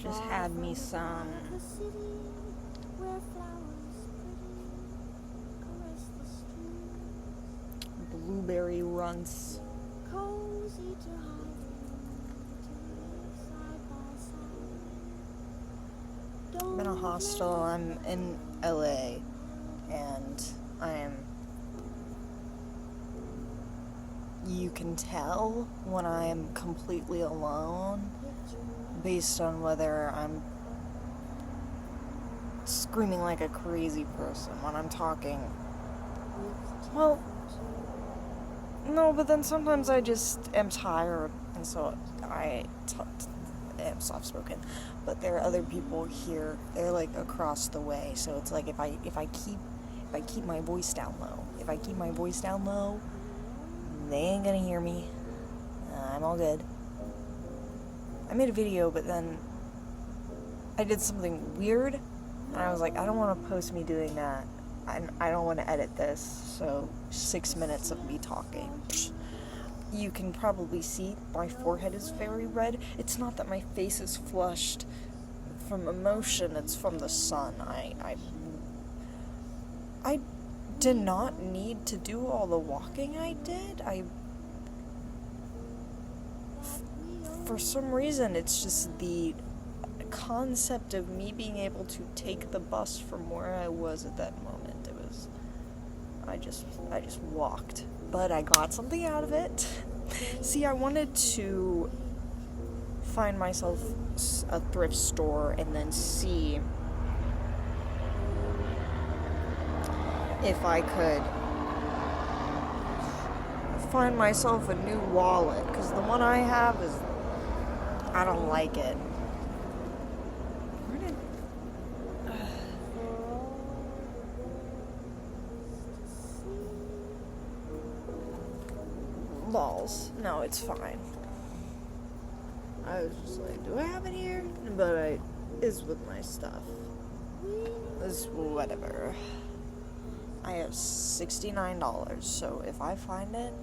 Just had me some blueberry runts. I'm in a hostel. I'm in LA, and you can tell when I am completely alone based on whether I'm screaming like a crazy person when I'm talking. Well, no, but then sometimes I just am tired, and so I am soft-spoken. But there are other people here. They're like across the way, so it's like if I keep my voice down low, they ain't gonna hear me. I'm all good. I made a video, but then I did something weird, and I was like, I don't want to post me doing that. I don't want to edit this, so 6 minutes of me talking. You can probably see my forehead is very red. It's not that my face is flushed from emotion, it's from the sun. I did not need to do all the walking I did. For some reason, it's just the concept of me being able to take the bus from where I was at that moment. I just walked, but I got something out of it. See, I wanted to find myself a thrift store and then see if I could find myself a new wallet, because the one I have I don't like it. Balls. No, it's fine. I was just like, do I have it here? But it's with my stuff. It's whatever. I have $69, so if I find it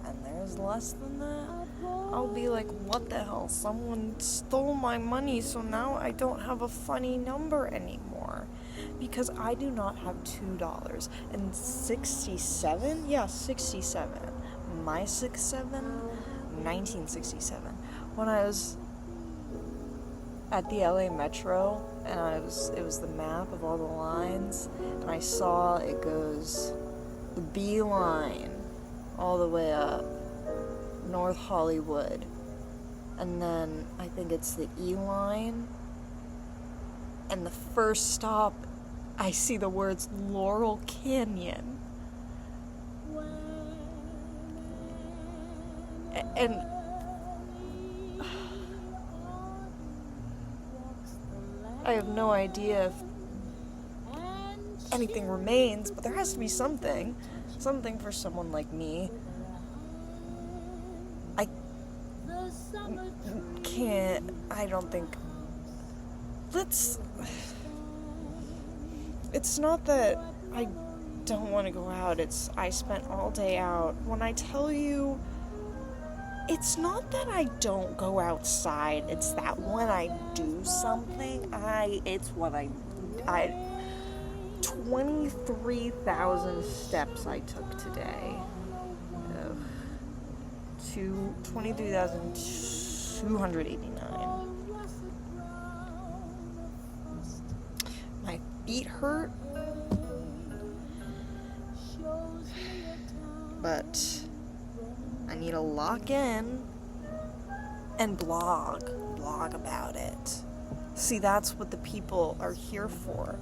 and there's less than that, I'll be like, what the hell? Someone stole my money, so now I don't have a funny number anymore. Because I do not have $2. And 67? Yeah, 67. My 67? 1967. When I was at the LA Metro, and it was the map of all the lines, and I saw it goes the B line all the way up North Hollywood, and then I think it's the E line, and the first stop I see the words Laurel Canyon. And I have no idea if anything remains, but there has to be something for someone like me. I don't think, it's not that I don't want to go out, I spent all day out. When I tell you, it's not that I don't go outside, it's that when I do something, 23,000 steps I took today. 23,289. My feet hurt, but I need to lock in and blog about it. See, that's what the people are here for.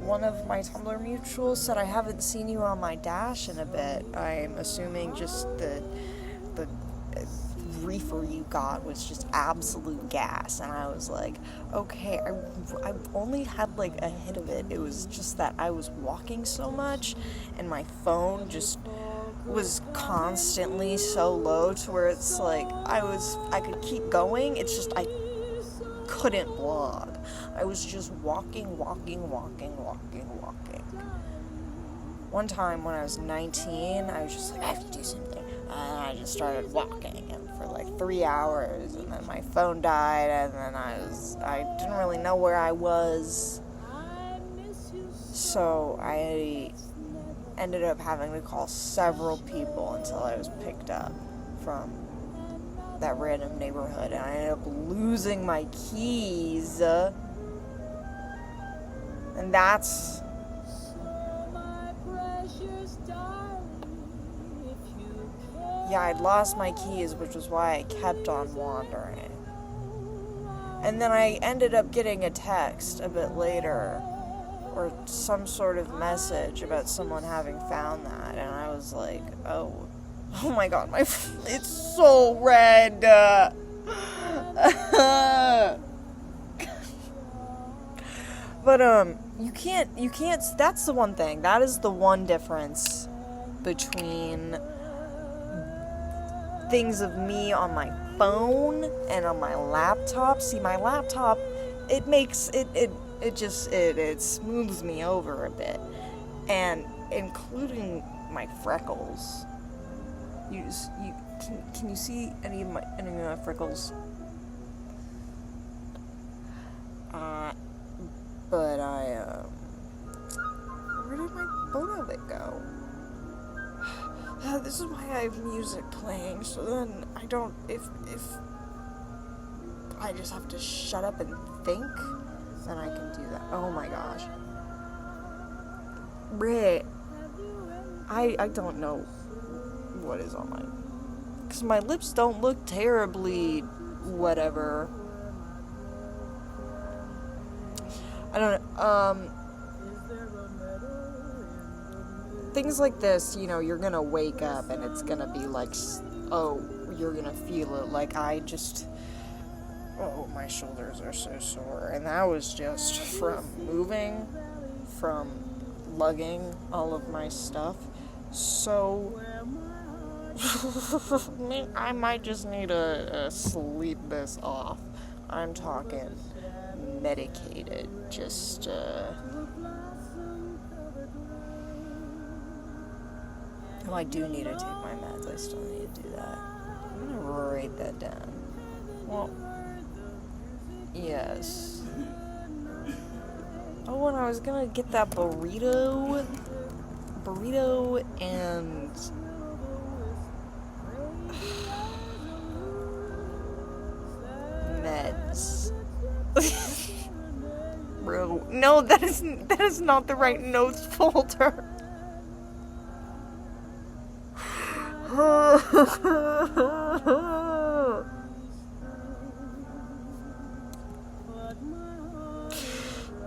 One of my Tumblr mutuals said, I haven't seen you on my dash in a bit. I'm assuming just the reefer you got was just absolute gas. And I was like, okay, I only had like a hit of it. It was just that I was walking so much and my phone just was constantly so low to where it's like I could keep going, it's just I couldn't blog. I was just walking. One time when I was 19, I was just like, I have to do something. And I just started walking, and for like 3 hours, and then my phone died, and then I didn't really know where I was, so I ended up having to call several people until I was picked up from that random neighborhood, and I ended up losing my keys, and that's... Yeah, I'd lost my keys, which was why I kept on wandering. And then I ended up getting a text a bit later, or some sort of message about someone having found that, and I was like, oh my god, it's so red. But you can't, that's the one thing, that is the one difference between things of me on my phone and on my laptop. See, my laptop, it makes it smooths me over a bit, and including my freckles. Can you see any of my freckles? But where did my photo of it go? This is why I have music playing, so then I don't, if I just have to shut up and think, then I can do that. Oh my gosh. Brit, I don't know what is on my, because my lips don't look terribly whatever. I don't know, things like this, you know, you're gonna wake up and it's gonna be like, oh, you're gonna feel it, like oh, my shoulders are so sore, and that was just from moving, from lugging all of my stuff, so, I might just need to sleep this off. I'm talking medicated, just, oh, I do need to take my meds. I still need to do that. I'm gonna write that down. Well, yes. Oh, and I was gonna get that burrito and meds. Bro, no, that is not the right notes folder.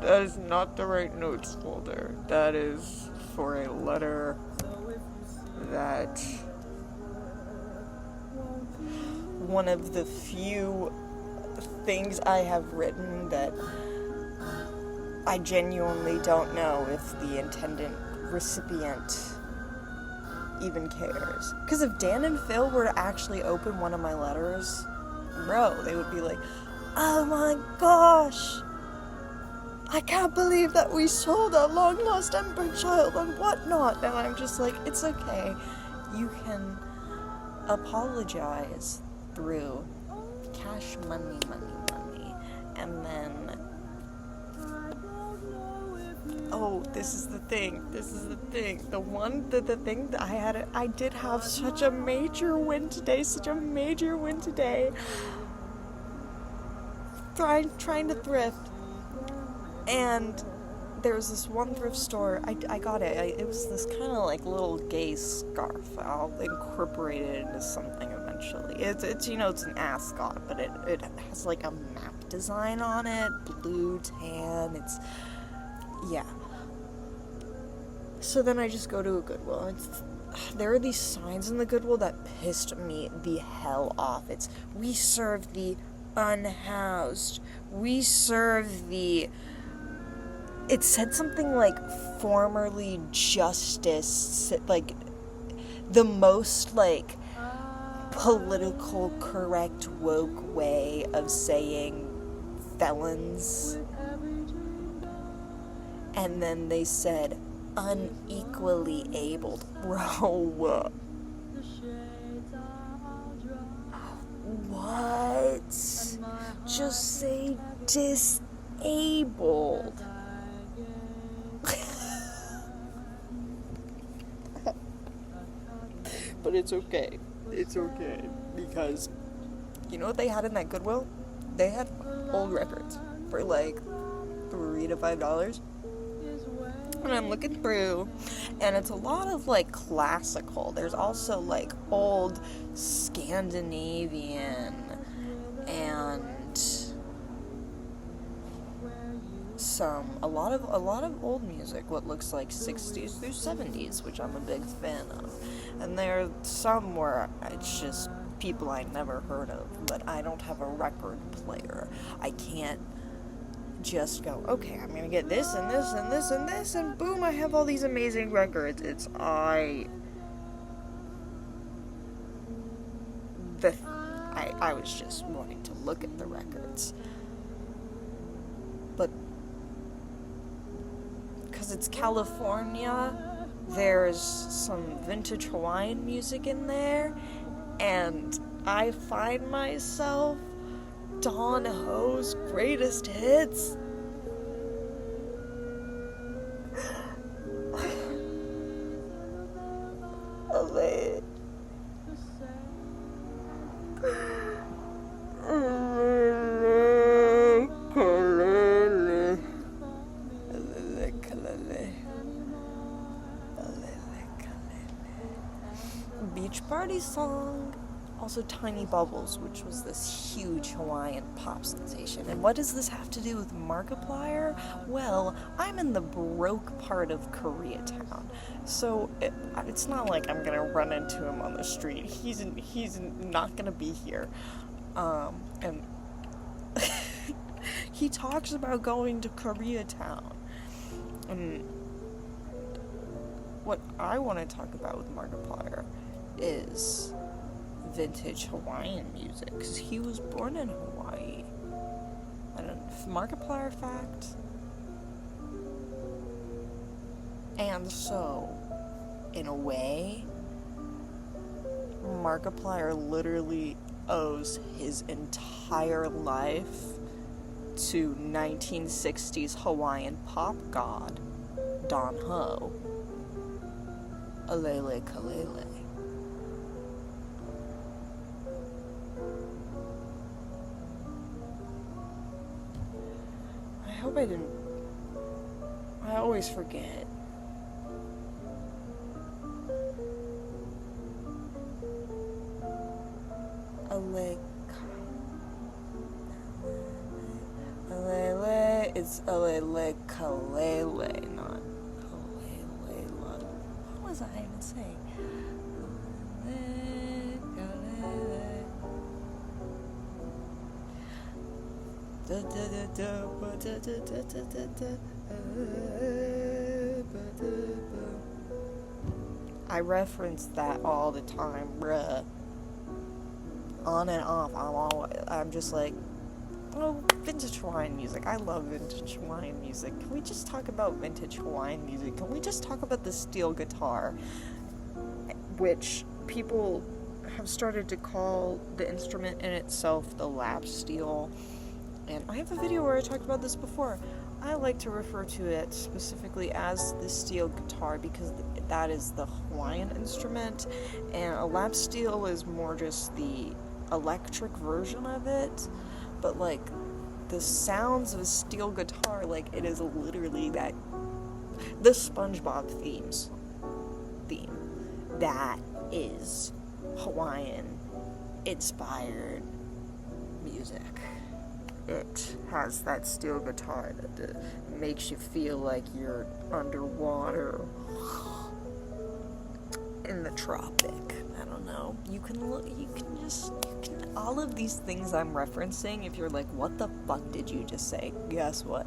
That is not the right notes folder. That is for a letter that one of the few things I have written that I genuinely don't know if the intended recipient even cares. Because if Dan and Phil were to actually open one of my letters, bro, they would be like, oh my gosh, I can't believe that we sold a long-lost emperor child and whatnot. And I'm just like, it's okay. You can apologize through cash money. And then, oh, this is the thing. The thing that I did have such a major win today. Trying to thrift. And there was this one thrift store, I got it. It was this kind of like little gay scarf. I'll incorporate it into something eventually. It's you know, it's an ascot, but it has like a map design on it, blue, tan, yeah. So then I just go to a Goodwill. There are these signs in the Goodwill that pissed me the hell off. It's, we serve the unhoused. We serve the... It said something like, formerly justice, like, the most, like, political correct woke way of saying felons. And then they said, unequally abled. Bro. just say disabled. But it's okay. It's okay. Because, you know what they had in that Goodwill? They had old records for like $3 to $5. And I'm looking through, and it's a lot of like classical. There's also like old Scandinavian and a lot of old music, what looks like 60s through 70s, which I'm a big fan of. And there are some where it's just people I never heard of, but I don't have a record player. I can't just go, okay, I'm gonna get this and this and this and this, and boom, I have all these amazing records. I was just wanting to look at the records. But because it's California, there's some vintage Hawaiian music in there, and I find myself Don Ho's greatest hits. Beach Party song. Also Tiny Bubbles, which was this huge Hawaiian pop sensation. And what does this have to do with Markiplier? Well, I'm in the broke part of Koreatown, so it's not like I'm gonna run into him on the street. He's not gonna be here. And he talks about going to Koreatown. And what I want to talk about with Markiplier is vintage Hawaiian music, because he was born in Hawaii. And Markiplier fact. And so, in a way, Markiplier literally owes his entire life to 1960s Hawaiian pop god, Don Ho. Alele Kalele. I hope I didn't. I always forget. Alele. It's Alele Kalele, not Kalele. What was I even saying? I reference that all the time, bruh. On and off, I'm just like, oh, vintage Hawaiian music. I love vintage Hawaiian music. Can we just talk about vintage Hawaiian music? Can we just talk about the steel guitar, which people have started to call the instrument in itself the lap steel. And I have a video where I talked about this before. I like to refer to it specifically as the steel guitar because that is the Hawaiian instrument, and a lap steel is more just the electric version of it. But like the sounds of a steel guitar, like it is literally that the SpongeBob theme that is Hawaiian inspired music. It has that steel guitar that makes you feel like you're underwater in the tropic. I don't know. You can all of these things I'm referencing, if you're like, what the fuck did you just say? Guess what?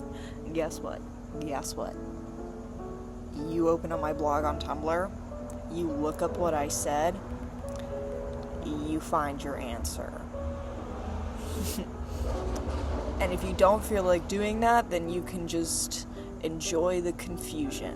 You open up my blog on Tumblr, you look up what I said, you find your answer. And if you don't feel like doing that, then you can just enjoy the confusion.